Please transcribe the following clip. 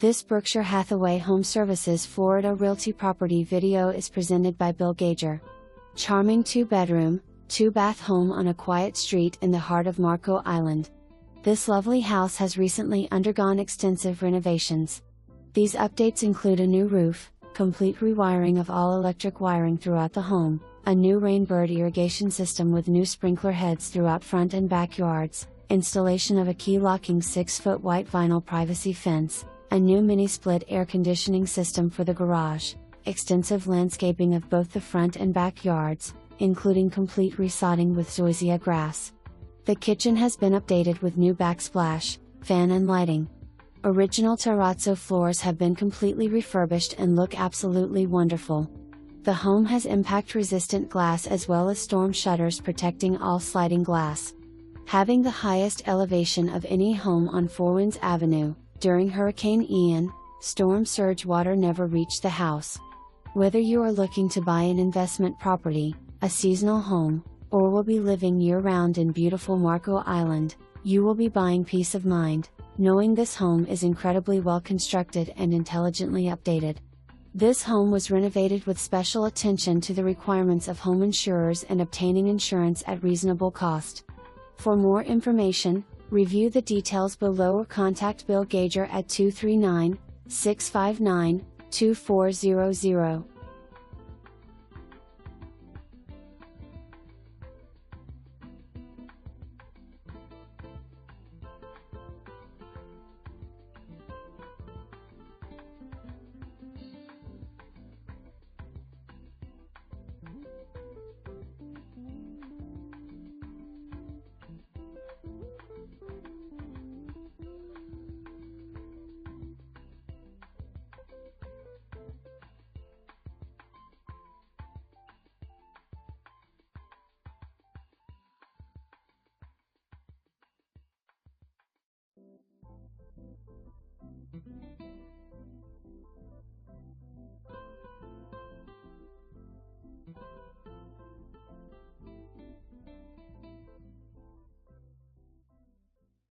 This Berkshire Hathaway HomeServices Florida Realty property video is presented by Bill Gager. Charming 2-bedroom, 2-bath home on a quiet street in the heart of Marco Island. This lovely house has recently undergone extensive renovations. These updates include a new roof, complete rewiring of all electric wiring throughout the home, a new rainbird irrigation system with new sprinkler heads throughout front and backyards, installation of a key-locking 6-foot white vinyl privacy fence, a new mini-split air conditioning system for the garage, extensive landscaping of both the front and backyards, including complete re-sodding with zoysia grass. The kitchen has been updated with new backsplash, fan and lighting. Original terrazzo floors have been completely refurbished and look absolutely wonderful. The home has impact-resistant glass as well as storm shutters protecting all sliding glass. Having the highest elevation of any home on Fourwinds Avenue, during Hurricane Ian, storm surge water never reached the house. Whether you are looking to buy an investment property, a seasonal home, or will be living year-round in beautiful Marco Island, you will be buying peace of mind, knowing this home is incredibly well constructed and intelligently updated. This home was renovated with special attention to the requirements of home insurers and obtaining insurance at reasonable cost. For more information, review the details below or contact Bill Gager at 239-659-2400.